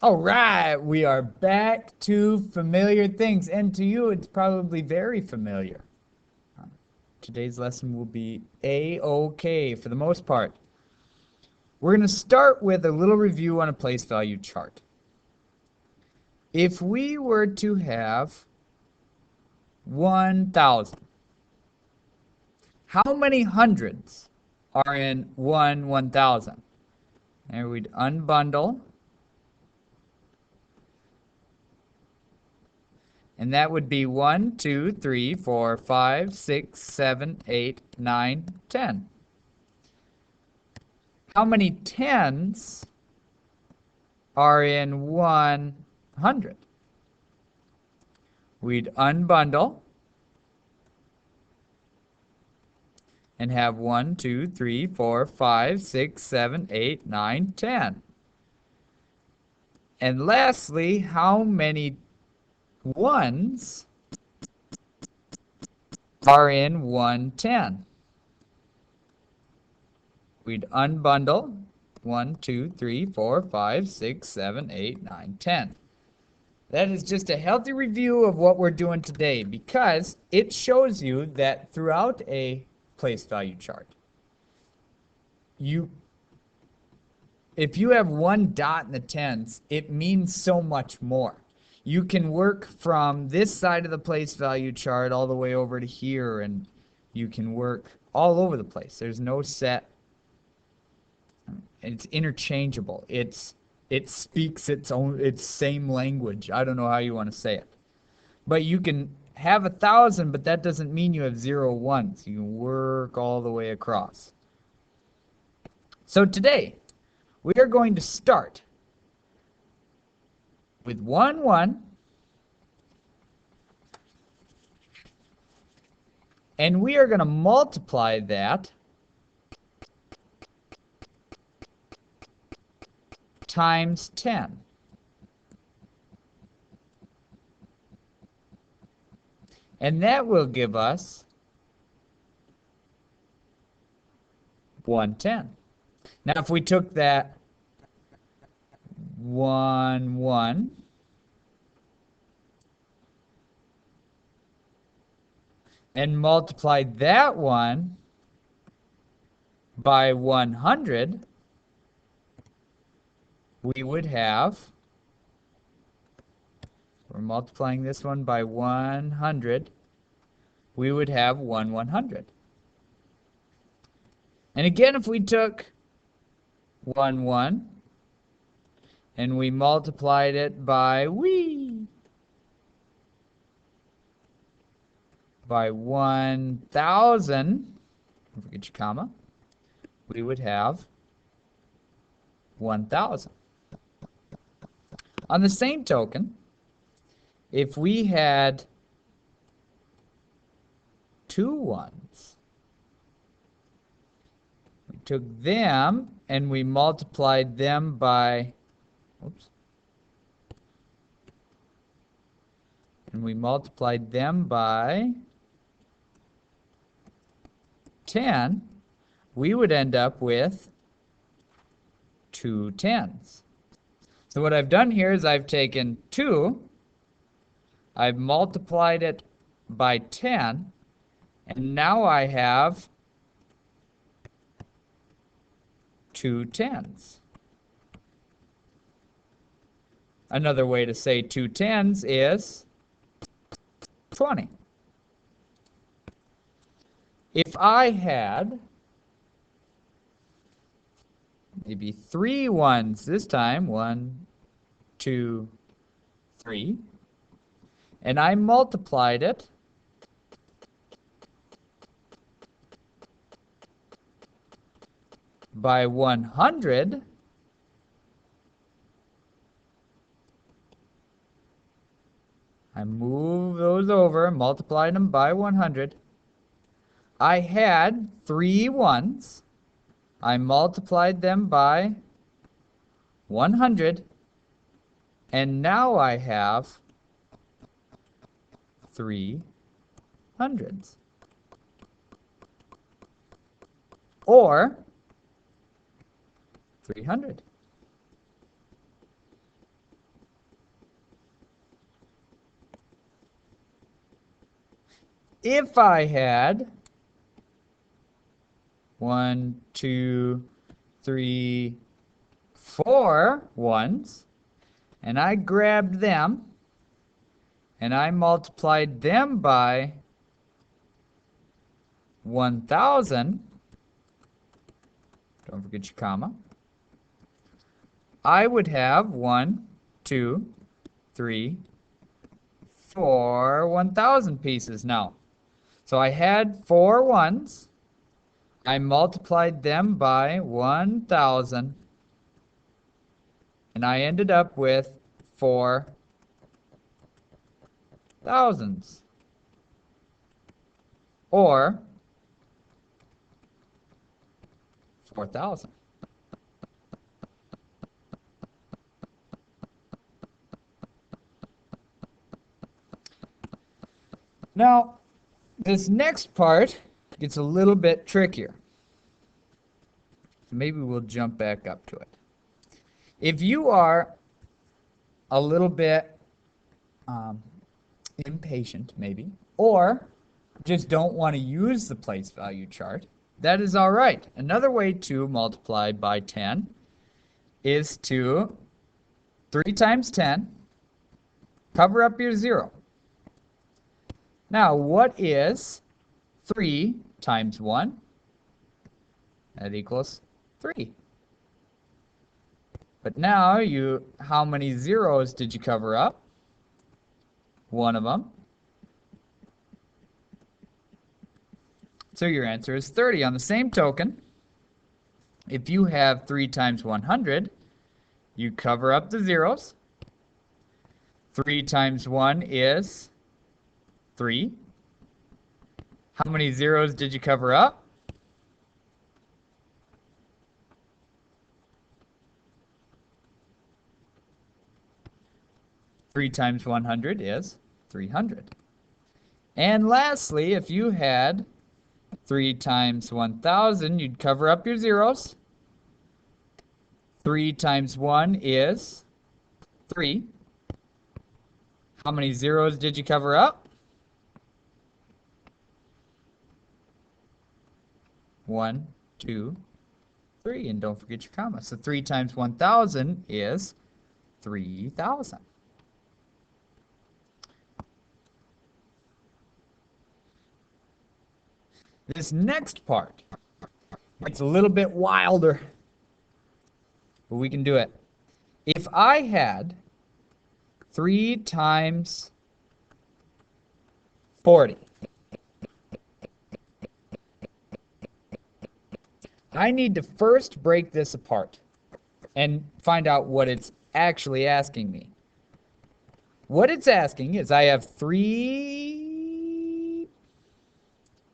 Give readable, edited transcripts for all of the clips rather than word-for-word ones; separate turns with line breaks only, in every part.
All right, we are back to familiar things, and to you, it's probably very familiar. Today's lesson will be A-OK for the most part. We're going to start with a little review on a place value chart. If we were to have 1,000, how many hundreds are in 1,000? And we'd unbundle. And that would be 1, 2, 3, 4, 5, 6, 7, 8, 9, 10. How many tens are in 100? We'd unbundle and have 1, 2, 3, 4, 5, 6, 7, 8, 9, 10. And lastly, how many ones are in 110? We'd unbundle 1, 2, 3, 4, 5, 6, 7, 8, 9, 10. That is just a healthy review of what we're doing today because it shows you that throughout a place value chart, if you have one dot in the tens, it means so much more. You can work from this side of the place value chart all the way over to here, and you can work all over the place. There's no set. It's interchangeable. It speaks its same language. I don't know how you want to say it. But you can have 1,000, but that doesn't mean you have 0 ones. You can work all the way across. So today, we are going to start with 1, 1, and we are going to multiply that times 10. And that will give us 110. Now, if we took that 1, 1, and multiplied that one by 100, we would have, we're multiplying this one by 100, we would have 1 100. And again, if we took 1, 1, and we multiplied it by 1,000, don't forget your comma, we would have 1,000. On the same token, if we had 2 ones, we took them and we multiplied them by, and we multiplied them by 10, we would end up with 2 tens. So what I've done here is I've taken 2, I've multiplied it by 10, and now I have 2 tens. Another way to say 2 tens is 20. If I had maybe 3 ones this time, 1, 2, 3, and I multiplied it by 100, I move those over, multiplied them by 100. I had 3 ones. I multiplied them by 100, and now I have 3 hundreds. Or 300. if I had 1, 2, 3, 4 ones, and I grabbed them, and I multiplied them by 1,000, don't forget your comma, I would have 1, 2, 3, 4 1,000 pieces now. So I had 4 ones, I multiplied them by 1,000, and I ended up with 4 thousands, or 4,000. Now, this next part gets a little bit trickier. Maybe we'll jump back up to it. If you are a little bit impatient, maybe, or just don't want to use the place value chart, that is all right. Another way to multiply by 10 is to 3 times 10, cover up your 0. Now, what is 3 times 1? That equals 3. But now, how many zeros did you cover up? One of them. So your answer is 30. On the same token, if you have 3 times 100, you cover up the zeros. 3 times 1 is 3. How many zeros did you cover up? Three times 100 is 300. And lastly, if you had 3 times 1,000, you'd cover up your zeros. 3 times 1 is 3. How many zeros did you cover up? 1, 2, 3. And don't forget your comma. So 3 times 1,000 is 3,000. This next part, it's a little bit wilder, but we can do it. If I had 3 times 40, I need to first break this apart and find out what it's actually asking me. What it's asking is I have 3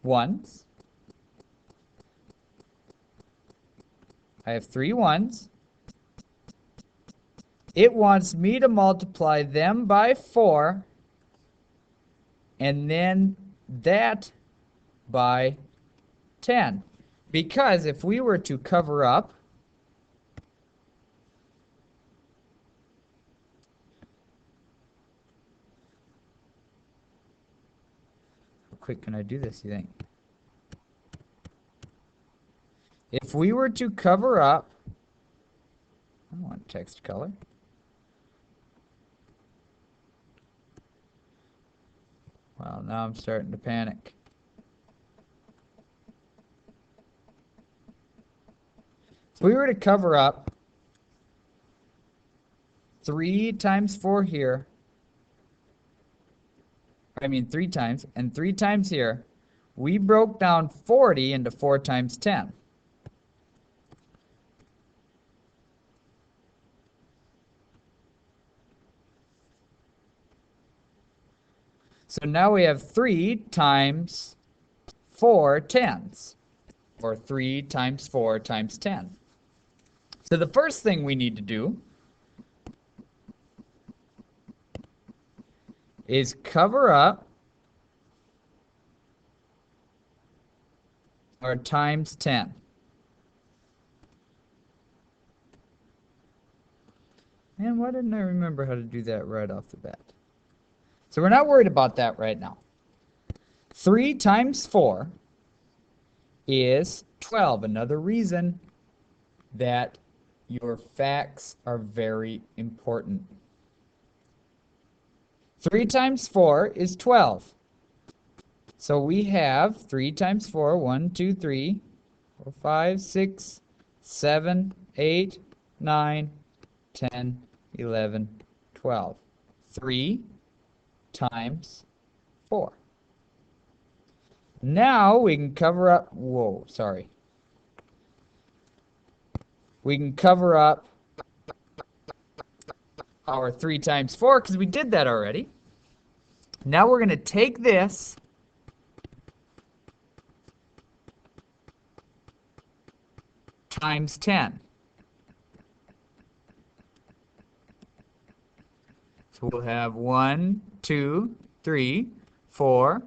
ones. I have 3 ones. It wants me to multiply them by 4 and then that by 10. Because if we were to cover up how quick can I do this, you think? If we were to cover up, I want text color. Well, now I'm starting to panic. If we were to cover up 3 times 4 here, 3 times, and 3 times here, we broke down 40 into 4 times 10. So now we have 3 times 4 tens, or 3 times 4 times 10. So the first thing we need to do is cover up our times 10. And why didn't I remember how to do that right off the bat? So we're not worried about that right now. 3 times 4 is 12. Another reason that your facts are very important. 3 times 4 is 12. So we have 3 times 4, 1, 2, 3, 4, 5, 6, 7, 8, 9, 10, 11, 12. 3 times 4. Now we can cover up, we can cover up our 3 times 4 because we did that already. Now we're going to take this times 10. So we'll have 1, 2, 3, 4,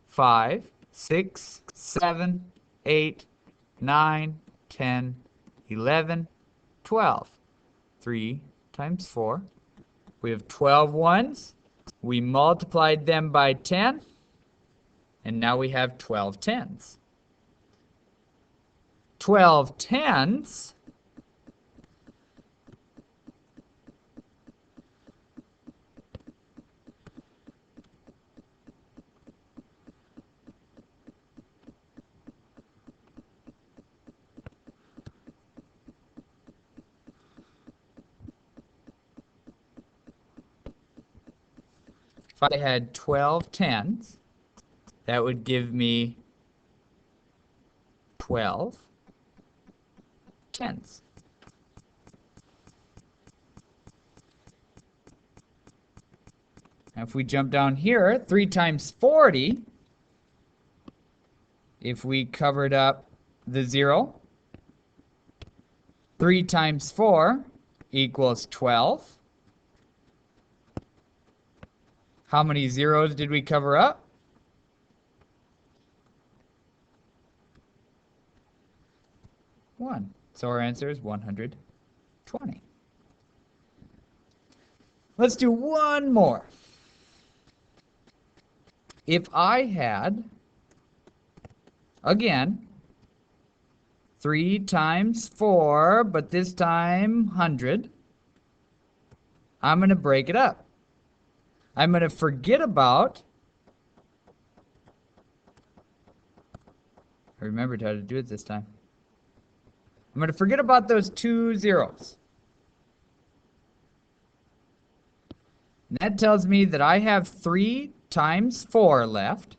5, 6, 7, 8, 9, 10, 11, 12. 3 times 4. We have 12 ones. We multiplied them by 10. And now we have 12 tens. 12 tens if I had 12 tens, that would give me 12 tens. Now if we jump down here, 3 times 40, if we covered up the 0, 3 times 4 equals 12. How many zeros did we cover up? 1. So our answer is 120. Let's do one more. If I had, again, 3 times 4, but this time 100, I'm going to break it up. I'm going to forget about, I remembered how to do it this time. I'm going to forget about those 2 zeros. And that tells me that I have 3 times 4 left.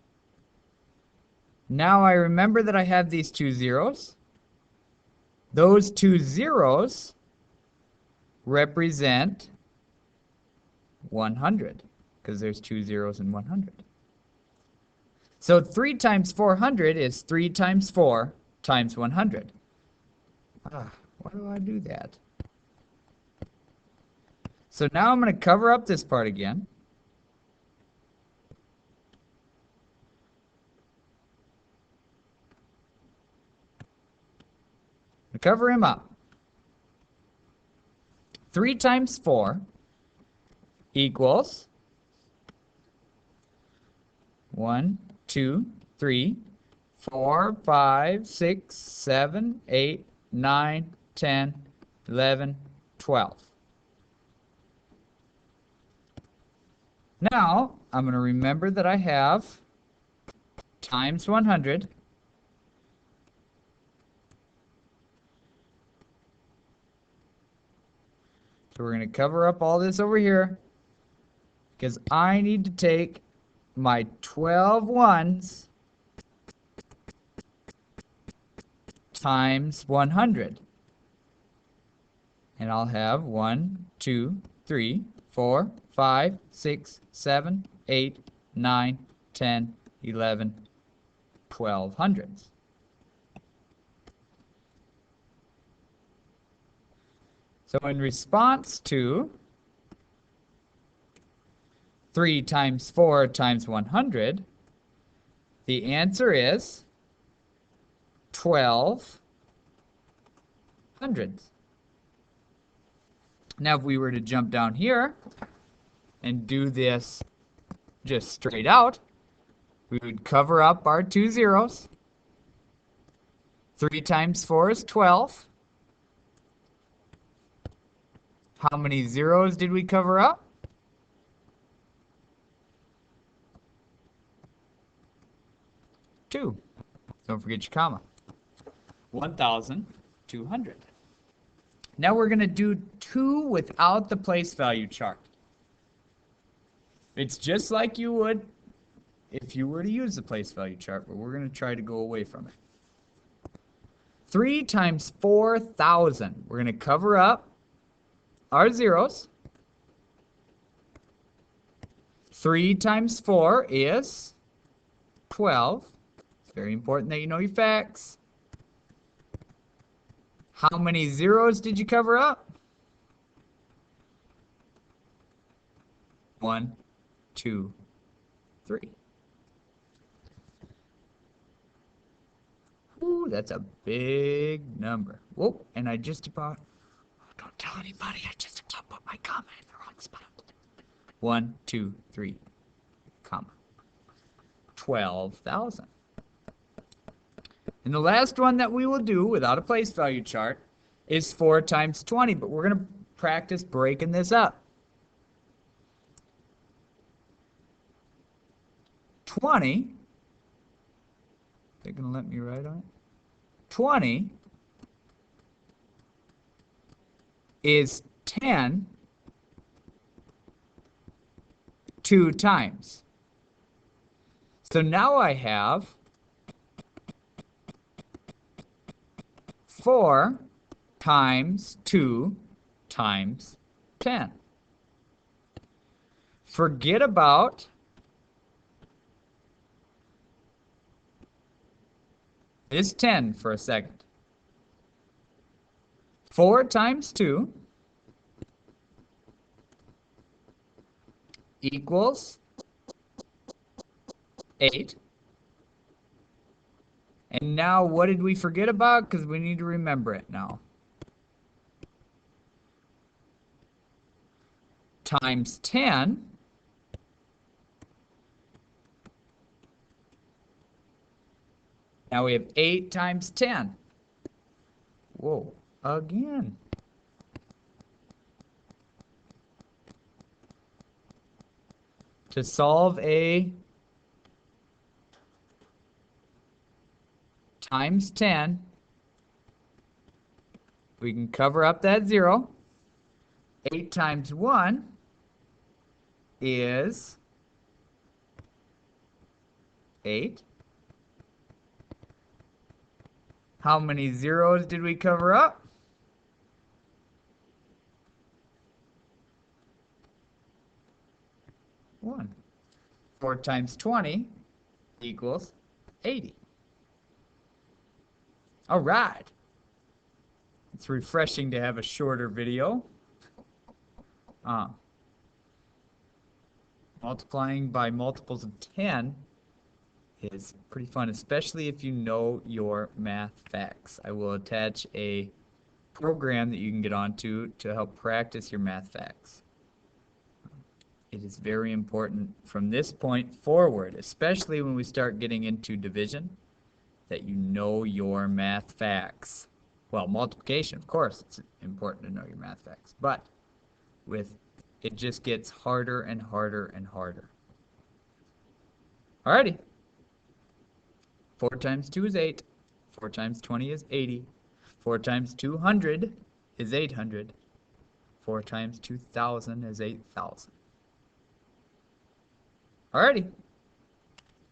Now I remember that I have these 2 zeros. Those 2 zeros represent 100 because there's 2 zeros in 100. So 3 times 400 is 3 times 4 times 100. Why do I do that? So now I'm going to cover up this part again. Cover him up. 3 times 4 equals 1, 2, 3, 4, 5, 6, 7, 8, 9, 10, 11, 12. Now, I'm going to remember that I have times 100. So we're going to cover up all this over here because I need to take my 12 ones times 100. And I'll have 1, 2, 3, 4, 5, 6, 7, 8, 9, 10, 11, 12 hundreds. So in response to 3 times 4 times 100, the answer is 12 hundreds. Now if we were to jump down here and do this just straight out, We would cover up our 2 zeros. 3 times 4 is 12. How many zeros did we cover up? 2. Don't forget your comma. 1,200. Now we're going to do 2 without the place value chart. It's just like you would if you were to use the place value chart, but we're going to try to go away from it. 3 times 4,000. We're going to cover up our zeros. 3 times 4 is 12. It's very important that you know your facts. How many zeros did you cover up? 1, 2, 3. Ooh, that's a big number. Whoa, and I just about, don't tell anybody, I just about put my comma in the wrong spot. 1, 2, 3, comma. 12,000. And the last one that we will do without a place value chart is 4 times 20, but we're going to practice breaking this up. 20, they're going to let me write on it. 20 is 10 2 times. So now I have 4 times 2 times 10. Forget about this 10 for a second. 4 times 2 equals 8. And now what did we forget about? Because we need to remember it now. Times 10 now we have 8 times 10. Whoa, again. To solve a times 10, we can cover up that 0. 8 times 1 is 8. How many zeros did we cover up? 1. 4 times 20 equals 80. All right. It's refreshing to have a shorter video. Multiplying by multiples of 10 is pretty fun, especially if you know your math facts. I will attach a program that you can get onto to help practice your math facts. It is very important from this point forward, especially when we start getting into division, that you know your math facts. Well, multiplication, of course, it's important to know your math facts, but it just gets harder and harder and harder. Alrighty. 4 times 2 is 8. 4 times 20 is 80. 4 times 200 is 800. 4 times 2,000 is 8,000. Alrighty.